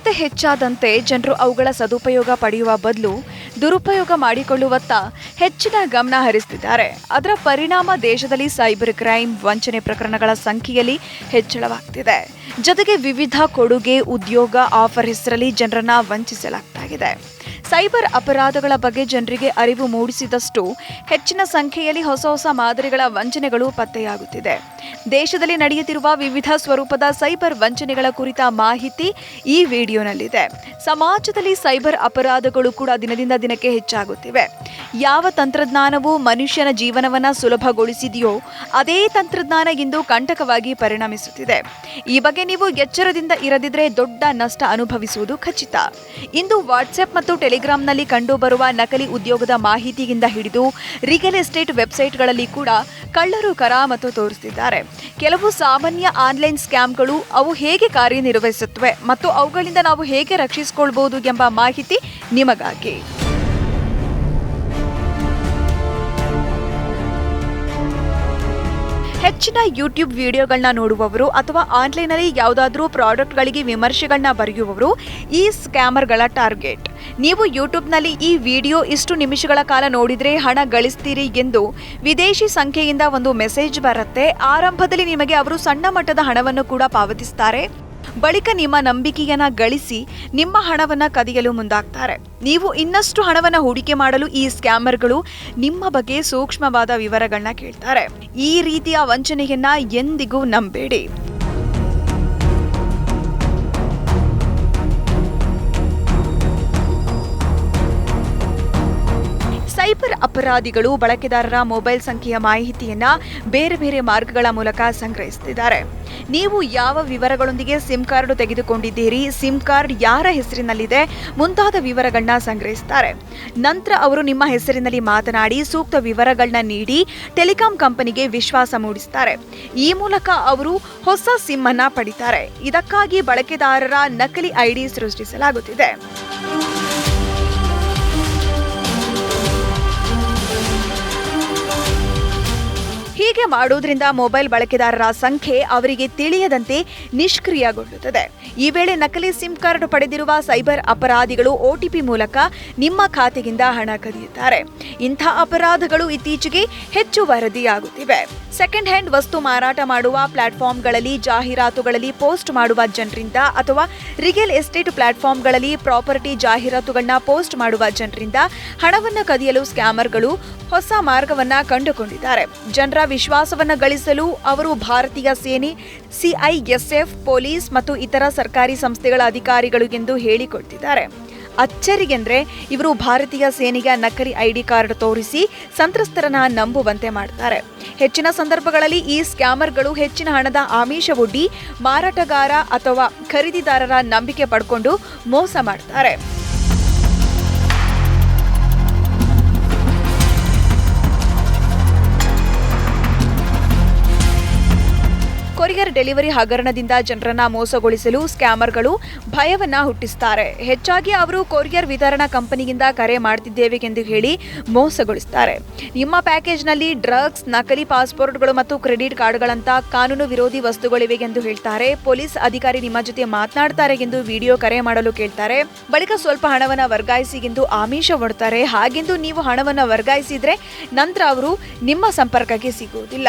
ಅವಶ್ಯಕತೆ ಹೆಚ್ಚಾದಂತೆ ಜನರು ಅವುಗಳ ಸದುಪಯೋಗ ಪಡೆಯುವ ಬದಲು ದುರುಪಯೋಗ ಮಾಡಿಕೊಳ್ಳುವತ್ತ ಹೆಚ್ಚಿನ ಗಮನ ಹರಿಸುತ್ತಿದ್ದಾರೆ. ಅದರ ಪರಿಣಾಮ ದೇಶದಲ್ಲಿ ಸೈಬರ್ ಕ್ರೈಮ್, ವಂಚನೆ ಪ್ರಕರಣಗಳ ಸಂಖ್ಯೆಯಲ್ಲಿ ಹೆಚ್ಚಳವಾಗ್ತಿದೆ. ಜೊತೆಗೆ ವಿವಿಧ ಕೊಡುಗೆ, ಉದ್ಯೋಗ ಆಫರ್ ಹೆಸರಲ್ಲಿ ಜನರನ್ನ ವಂಚಿಸಲಾಗ್ತಾಗಿದೆ. ಸೈಬರ್ ಅಪರಾಧಗಳ ಬಗ್ಗೆ ಜನರಿಗೆ ಅರಿವು ಮೂಡಿಸಿದಷ್ಟು ಹೆಚ್ಚಿನ ಸಂಖ್ಯೆಯಲ್ಲಿ ಹೊಸ ಮಾದರಿಗಳ ವಂಚನೆಗಳು ಪತ್ತೆಯಾಗುತ್ತಿದೆ. ದೇಶದಲ್ಲಿ ನಡೆಯುತ್ತಿರುವ ವಿವಿಧ ಸ್ವರೂಪದ ಸೈಬರ್ ವಂಚನೆಗಳ ಕುರಿತ ಮಾಹಿತಿ ಈ ವಿಡಿಯೋನಲ್ಲಿದೆ. ಸಮಾಜದಲ್ಲಿ ಸೈಬರ್ ಅಪರಾಧಗಳು ಕೂಡ ದಿನದಿಂದ ದಿನಕ್ಕೆ ಹೆಚ್ಚಾಗುತ್ತಿವೆ. ಯಾವ ತಂತ್ರಜ್ಞಾನವು ಮನುಷ್ಯನ ಜೀವನವನ್ನ ಸುಲಭಗೊಳಿಸಿದೆಯೋ ಅದೇ ತಂತ್ರಜ್ಞಾನ ಇಂದು ಕಂಟಕವಾಗಿ ಪರಿಣಮಿಸುತ್ತಿದೆ. ಈ ಬಗ್ಗೆ ನೀವು ಎಚ್ಚರದಿಂದ ಇರದಿದ್ರೆ ದೊಡ್ಡ ನಷ್ಟ ಅನುಭವಿಸುವುದು ಖಚಿತ. ಇಂದು ವಾಟ್ಸ್ಆಪ್ ಮತ್ತು ಟೆಲಿಗ್ರಾಂನಲ್ಲಿ ಕಂಡುಬರುವ ನಕಲಿ ಉದ್ಯೋಗದ ಮಾಹಿತಿಯಿಂದ ಹಿಡಿದು ರಿಯಲ್ ಎಸ್ಟೇಟ್ ವೆಬ್ಸೈಟ್ಗಳಲ್ಲಿ ಕೂಡ ಕಳ್ಳರು ಕರಾಮತ್ತು ತೋರಿಸುತ್ತಿದ್ದಾರೆ. ಕೆಲವು ಸಾಮಾನ್ಯ ಆನ್ಲೈನ್ ಸ್ಕ್ಯಾಮ್ಗಳು ಅವು ಹೇಗೆ ಕಾರ್ಯನಿರ್ವಹಿಸುತ್ತವೆ ಮತ್ತು ಅವುಗಳಿಂದ ನಾವು ಹೇಗೆ ರಕ್ಷಿಸಿಕೊಳ್ಳಬಹುದು ಎಂಬ ಮಾಹಿತಿ ನಿಮಗಾಗಿ. ಹೆಚ್ಚಿನ ಯೂಟ್ಯೂಬ್ ವಿಡಿಯೋಗಳನ್ನ ನೋಡುವವರು ಅಥವಾ ಆನ್ಲೈನ್ನಲ್ಲಿ ಯಾವುದಾದ್ರೂ ಪ್ರಾಡಕ್ಟ್ಗಳಿಗೆ ವಿಮರ್ಶೆಗಳನ್ನ ಬರೆಯುವವರು ಈ ಸ್ಕ್ಯಾಮರ್ಗಳ ಟಾರ್ಗೆಟ್. ನೀವು ಯೂಟ್ಯೂಬ್ನಲ್ಲಿ ಈ ವಿಡಿಯೋ ಇಷ್ಟು ನಿಮಿಷಗಳ ಕಾಲ ನೋಡಿದ್ರೆ ಹಣ ಗಳಿಸ್ತೀರಿ ಎಂದು ವಿದೇಶಿ ಸಂಖ್ಯೆಯಿಂದ ಒಂದು ಮೆಸೇಜ್ ಬರುತ್ತೆ. ಆರಂಭದಲ್ಲಿ ನಿಮಗೆ ಅವರು ಸಣ್ಣ ಮಟ್ಟದ ಹಣವನ್ನು ಕೂಡ ಪಾವತಿಸ್ತಾರೆ. ಬಳಿಕ ನಿಮ್ಮ ನಂಬಿಕೆಯನ್ನ ಗಳಿಸಿ ನಿಮ್ಮ ಹಣವನ್ನ ಕದಿಯಲು ಮುಂದಾಗ್ತಾರೆ. ನೀವು ಇನ್ನಷ್ಟು ಹಣವನ್ನ ಹೂಡಿಕೆ ಮಾಡಲು ಈ ಸ್ಕ್ಯಾಮರ್ಗಳು ನಿಮ್ಮ ಬಗ್ಗೆ ಸೂಕ್ಷ್ಮವಾದ ವಿವರಗಳನ್ನ ಕೇಳ್ತಾರೆ. ಈ ರೀತಿಯ ವಂಚನೆಯನ್ನ ಎಂದಿಗೂ ನಂಬೇಡಿ. ಸೈಬರ್ ಅಪರಾಧಿಗಳು ಬಳಕೆದಾರರ ಮೊಬೈಲ್ ಸಂಖ್ಯೆಯ ಮಾಹಿತಿಯನ್ನ ಬೇರೆ ಬೇರೆ ಮಾರ್ಗಗಳ ಮೂಲಕ ಸಂಗ್ರಹಿಸುತ್ತಿದ್ದಾರೆ. ನೀವು ಯಾವ ವಿವರಗಳೊಂದಿಗೆ ಸಿಮ್ ಕಾರ್ಡ್ ತೆಗೆದುಕೊಂಡಿದ್ದೀರಿ, ಸಿಮ್ ಕಾರ್ಡ್ ಯಾರ ಹೆಸರಿನಲ್ಲಿದೆ ಮುಂತಾದ ವಿವರಗಳನ್ನ ಸಂಗ್ರಹಿಸುತ್ತಾರೆ. ನಂತರ ಅವರು ನಿಮ್ಮ ಹೆಸರಿನಲ್ಲಿ ಮಾತನಾಡಿ ಸೂಕ್ತ ವಿವರಗಳನ್ನ ನೀಡಿ ಟೆಲಿಕಾಂ ಕಂಪನಿಗೆ ವಿಶ್ವಾಸ ಮೂಡಿಸುತ್ತಾರೆ. ಈ ಮೂಲಕ ಅವರು ಹೊಸ ಸಿಮ್ ಅನ್ನ ಪಡಿತಾರೆ. ಇದಕ್ಕಾಗಿ ಬಳಕೆದಾರರ ನಕಲಿ ಐಡಿ ಸೃಷ್ಟಿಸಲಾಗುತ್ತಿದೆ. ಹೀಗೆ ಮಾಡೋದ್ರಿಂದ ಮೊಬೈಲ್ ಬಳಕೆದಾರರ ಸಂಖ್ಯೆ ಅವರಿಗೆ ತಿಳಿಯದಂತೆ ನಿಷ್ಕ್ರಿಯಗೊಳ್ಳುತ್ತದೆ. ಈ ವೇಳೆ ನಕಲಿ ಸಿಮ್ ಕಾರ್ಡ್ ಪಡೆದಿರುವ ಸೈಬರ್ ಅಪರಾಧಿಗಳು OTP ಮೂಲಕ ನಿಮ್ಮ ಖಾತೆಗಿಂದ ಹಣ ಕದಿಯುತ್ತಾರೆ. ಇಂಥ ಅಪರಾಧಗಳು ಇತ್ತೀಚೆಗೆ ಹೆಚ್ಚು ವರದಿಯಾಗುತ್ತಿವೆ. ಸೆಕೆಂಡ್ ಹ್ಯಾಂಡ್ ವಸ್ತು ಮಾರಾಟ ಮಾಡುವ ಪ್ಲಾಟ್ಫಾರ್ಮ್ಗಳಲ್ಲಿ, ಜಾಹೀರಾತುಗಳಲ್ಲಿ ಪೋಸ್ಟ್ ಮಾಡುವ ಜನರಿಂದ ಅಥವಾ ರಿಯಲ್ ಎಸ್ಟೇಟ್ ಪ್ಲಾಟ್ಫಾರ್ಮ್ಗಳಲ್ಲಿ ಪ್ರಾಪರ್ಟಿ ಜಾಹೀರಾತುಗಳನ್ನ ಪೋಸ್ಟ್ ಮಾಡುವ ಜನರಿಂದ ಹಣವನ್ನು ಕದಿಯಲು ಸ್ಕ್ಯಾಮರ್ಗಳು ಹೊಸ ಮಾರ್ಗವನ್ನ ಕಂಡುಕೊಂಡಿದ್ದಾರೆ. ಜನರ ವಿಶ್ವಾಸವನ್ನ ಗಳಿಸಲು ಅವರು ಭಾರತೀಯ ಸೇನೆ, CISF, ಪೊಲೀಸ್ ಮತ್ತು ಇತರ ಸರ್ಕಾರಿ ಸಂಸ್ಥೆಗಳ ಅಧಿಕಾರಿಗಳು ಎಂದು ಹೇಳಿಕೊಳ್ತಿದ್ದಾರೆ. ಅಚ್ಚರಿಗೆಂದ್ರೆ ಇವರು ಭಾರತೀಯ ಸೇನೆಯ ನಕಲಿ ID ಕಾರ್ಡ್ ತೋರಿಸಿ ಸಂತ್ರಸ್ತರನ್ನ ನಂಬುವಂತೆ ಮಾಡ್ತಾರೆ. ಹೆಚ್ಚಿನ ಸಂದರ್ಭಗಳಲ್ಲಿ ಈ ಸ್ಕ್ಯಾಮರ್ಗಳು ಹೆಚ್ಚಿನ ಹಣದ ಆಮಿಷವೊಡ್ಡಿ ಮಾರಾಟಗಾರ ಅಥವಾ ಖರೀದಿದಾರರ ನಂಬಿಕೆ ಪಡ್ಕೊಂಡು ಮೋಸ ಮಾಡ್ತಾರೆ. ಕೊರಿಯರ್ ಡೆಲಿವರಿ ಹಗರಣದಿಂದ ಜನರನ್ನ ಮೋಸಗೊಳಿಸಲು ಸ್ಕ್ಯಾಮರ್ಗಳು ಭಯವನ್ನ ಹುಟ್ಟಿಸುತ್ತಾರೆ. ಹೆಚ್ಚಾಗಿ ಅವರು ಕೊರಿಯರ್ ವಿತರಣಾ ಕಂಪನಿಯಿಂದ ಕರೆ ಮಾಡ್ತಿದ್ದೇವೆ ಎಂದು ಹೇಳಿ ಮೋಸಗೊಳಿಸುತ್ತಾರೆ. ನಿಮ್ಮ ಪ್ಯಾಕೇಜ್ನಲ್ಲಿ ಡ್ರಗ್ಸ್, ನಕಲಿ ಪಾಸ್ಪೋರ್ಟ್ಗಳು ಮತ್ತು ಕ್ರೆಡಿಟ್ ಕಾರ್ಡ್ಗಳಂತ ಕಾನೂನು ವಿರೋಧಿ ವಸ್ತುಗಳಿವೆ ಎಂದು ಹೇಳ್ತಾರೆ. ಪೊಲೀಸ್ ಅಧಿಕಾರಿ ನಿಮ್ಮ ಜೊತೆ ಮಾತನಾಡ್ತಾರೆ ಎಂದು ವಿಡಿಯೋ ಕರೆ ಮಾಡಲು ಕೇಳ್ತಾರೆ. ಬಳಿಕ ಸ್ವಲ್ಪ ಹಣವನ್ನ ವರ್ಗಾಯಿಸಿ ಎಂದು ಆಮಿಷ ಒಡ್ತಾರೆ. ಹಾಗೆಂದು ನೀವು ಹಣವನ್ನ ವರ್ಗಾಯಿಸಿದ್ರೆ ನಂತರ ಅವರು ನಿಮ್ಮ ಸಂಪರ್ಕಕ್ಕೆ ಸಿಗುವುದಿಲ್ಲ.